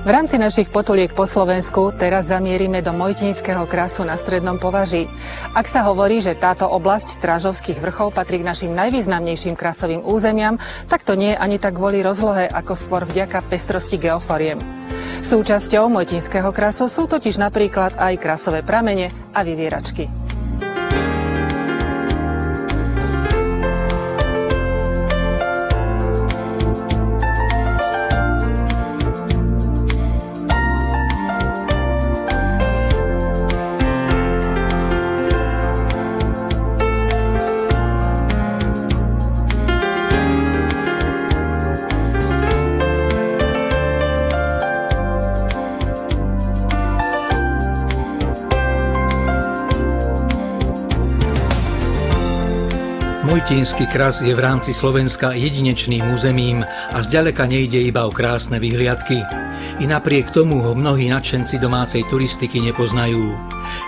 V rámci našich potuliek po Slovensku teraz zamierime do Mojtínskeho krasu na Strednom Považí. Ak sa hovorí, že táto oblasť Strážovských vrchov patrí k našim najvýznamnejším krasovým územiam, tak to nie je ani tak kvôli rozlohe, ako skôr vďaka pestrosti geoforiem. Súčasťou Mojtínskeho krasu sú totiž napríklad aj krasové pramene a vyvieračky. Mojtínsky kras je v rámci Slovenska jedinečným územím a zďaleka nejde iba o krásne vyhliadky. I napriek tomu ho mnohí nadšenci domácej turistiky nepoznajú.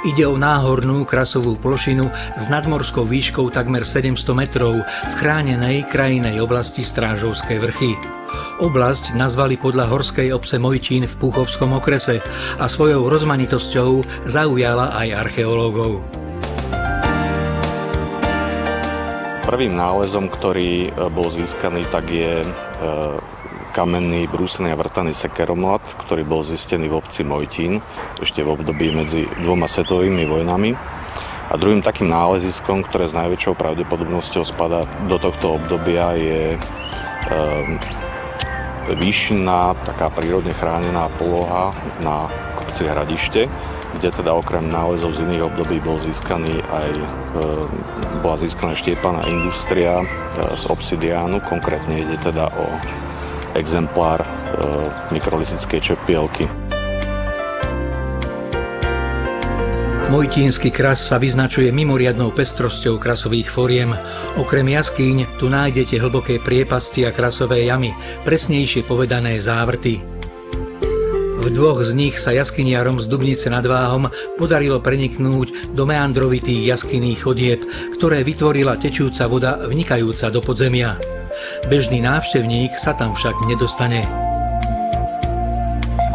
Ide o náhornú krasovú plošinu s nadmorskou výškou takmer 700 metrov v chránenej krajinnej oblasti Strážovské vrchy. Oblasť nazvali podľa horskej obce Mojtín v Púchovskom okrese a svojou rozmanitosťou zaujala aj archeológov. Prvým nálezom, ktorý bol získaný, tak je kamenný brúsený a vrtaný sekeromlad, ktorý bol zistený v obci Mojtín ešte v období medzi dvoma svetovými vojnami. A druhým takým náleziskom, ktoré s najväčšou pravdepodobnosťou spadá do tohto obdobia, je výšinná, taká prírodne chránená poloha na kopci Hradište, kde teda okrem nálezov z iných období bola získaná štiepaná industria z obsidiánu. Konkrétne ide teda o exemplár mikrolitickej čepielky. Mojtínsky kras sa vyznačuje mimoriadnou pestrosťou krasových foriem. Okrem jaskýň tu nájdete hlboké priepasti a krasové jamy, presnejšie povedané závrty. V dvoch z nich sa jaskyniarom z Dubnice nad Váhom podarilo preniknúť do meandrovitých jaskyných chodieb, ktoré vytvorila tečúca voda vnikajúca do podzemia. Bežný návštevník sa tam však nedostane.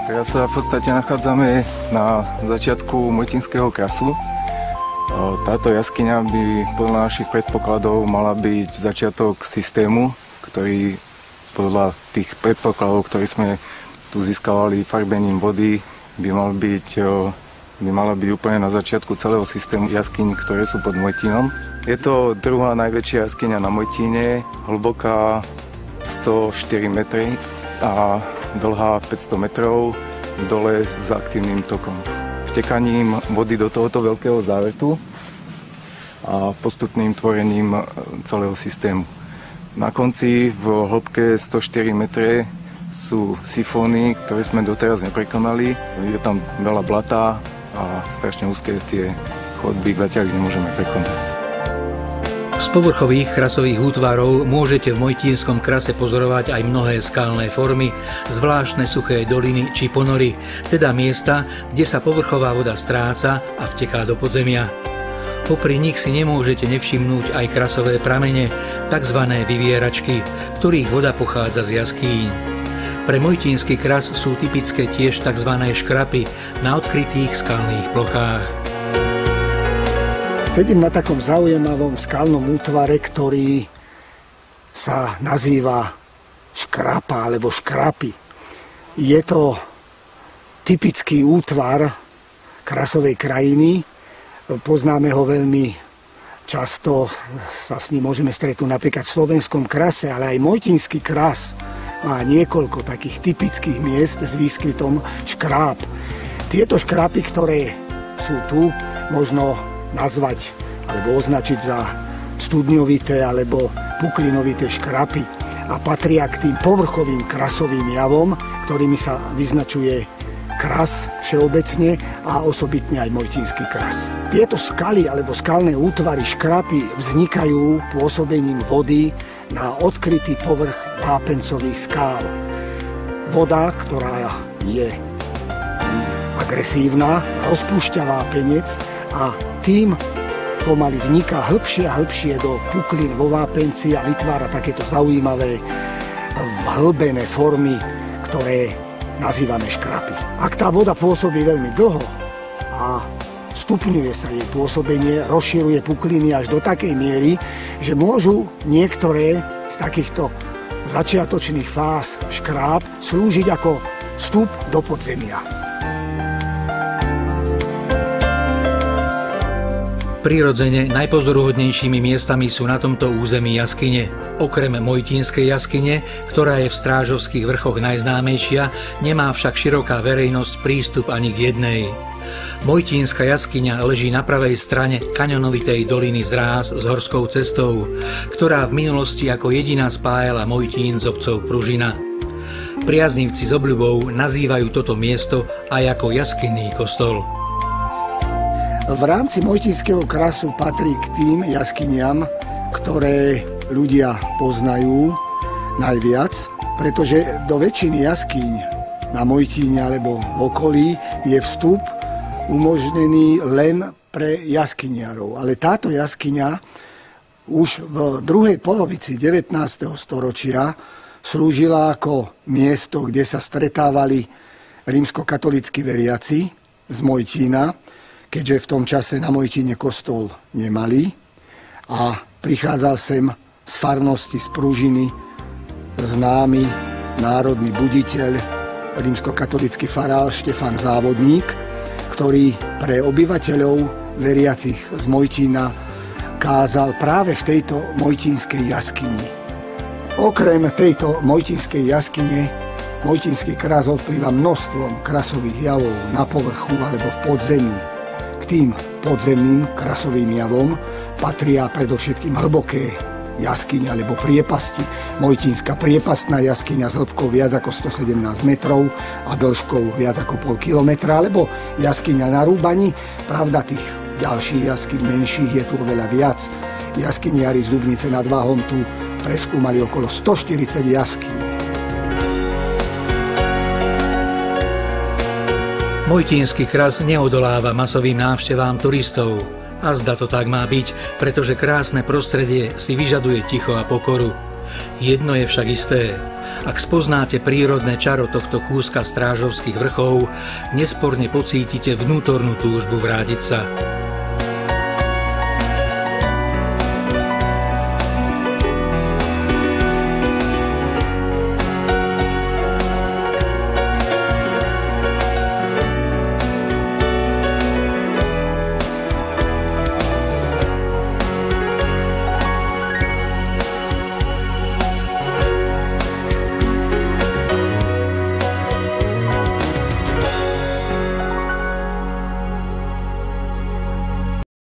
Teraz sa v podstate nachádzame na začiatku Mojtínskeho krasu. Táto jaskyňa by podľa našich predpokladov mala byť začiatok systému, ktorý podľa tých predpokladov, ktoré sme tu získavali farbením vody, by mala byť úplne na začiatku celého systému jaskyň, ktoré sú pod Mojtínom. Je to druhá najväčšia jaskyňa na Mojtíne, hlboká 104 metrov a dlhá 500 metrov, dole s aktívnym tokom. Vtekaním vody do tohoto veľkého závrtu a postupným tvorením celého systému. Na konci v hĺbke 104 metre sú sifóny, ktoré sme doteraz neprekonali. Je tam veľa blata a strašne úzké tie chodby, zatiaľ ich nemôžeme prekonať. Z povrchových krasových útvarov môžete v Mojtínskom krase pozorovať aj mnohé skalné formy, zvláštne suché doliny či ponory, teda miesta, kde sa povrchová voda stráca a vteká do podzemia. Popri nich si nemôžete nevšimnúť aj krasové pramene, tzv. Vyvieračky, ktorých voda pochádza z jaskýň. Pre Mojtínsky kras sú typické tiež tzv. Škrapy na odkrytých skalných plochách. Sedím na takom zaujímavom skalnom útvare, ktorý sa nazýva škrapa alebo škrapy. Je to typický útvar krasovej krajiny. Poznáme ho veľmi často, sa s ním môžeme stretnúť napríklad v Slovenskom krase, ale aj Mojtínsky kras má niekoľko takých typických miest s výskytom škráp. Tieto škrápy, ktoré sú tu, možno nazvať alebo označiť za studňovité alebo puklinovité škrapy a patria k tým povrchovým krasovým javom, ktorými sa vyznačuje kras všeobecne a osobitne aj Mojtínsky kras. Tieto skaly alebo skalné útvary škrapy vznikajú pôsobením vody na odkrytý povrch vápencových skál. Voda, ktorá je agresívna, rozpúšťa vápenec a tým pomaly vniká hĺbšie a hĺbšie do puklín vo vápenci a vytvára takéto zaujímavé vhlbené formy, ktoré nazývame škrapy. Ak tá voda pôsobí veľmi dlho a stupňuje sa jej pôsobenie, rozširuje pukliny až do takej miery, že môžu niektoré z takýchto začiatočných fáz škráp slúžiť ako vstup do podzemia. Prirodzene najpozoruhodnejšími miestami sú na tomto území jaskyne. Okrem Mojtínskej jaskyne, ktorá je v Strážovských vrchoch najznámejšia, nemá však široká verejnosť prístup ani k jednej. Mojtínska jaskyňa leží na pravej strane kaňonovitej doliny Zráz s horskou cestou, ktorá v minulosti ako jediná spájala Mojtín s obcov Pružina. Priaznivci s obľubou nazývajú toto miesto aj ako jaskinný kostol. V rámci Mojtínskeho krasu patrí k tým jaskyniam, ktoré ľudia poznajú najviac, pretože do väčšiny jaskyň na Mojtíne alebo v okolí je vstup umožnený len pre jaskyniarov. Ale táto jaskyňa už v druhej polovici 19. storočia slúžila ako miesto, kde sa stretávali rímskokatolícki veriaci z Mojtína, keďže v tom čase na Mojtíne kostol nemali a prichádzal sem z farnosti z Pružiny známy národný buditeľ, rímskokatolícky farál Štefan Závodník, ktorý pre obyvateľov veriacich z Mojtína kázal práve v tejto Mojtínskej jaskyni. Okrem tejto Mojtínskej jaskyne, Mojtínsky kras ovplyvá množstvom krasových javov na povrchu alebo v podzemí. K tým podzemným krasovým javom patria predovšetkým hlboké jaskyňa alebo priepasti. Mojtínska priepastná jaskyňa s hĺbkou viac ako 117 metrov a dĺžkou viac ako pol kilometra, alebo jaskyňa na Rúbani. Pravda, tých ďalších jaskyň menších je tu oveľa viac. Jaskyniari z Dubnice nad Váhom tu preskúmali okolo 140 jaskyň. Mojtínsky kras neodoláva masovým návštevám turistov. A zda to tak má byť, pretože krásne prostredie si vyžaduje ticho a pokoru. Jedno je však isté. Ak spoznáte prírodné čaro tohto kúska Strážovských vrchov, nesporne pocítite vnútornú túžbu vrátiť sa.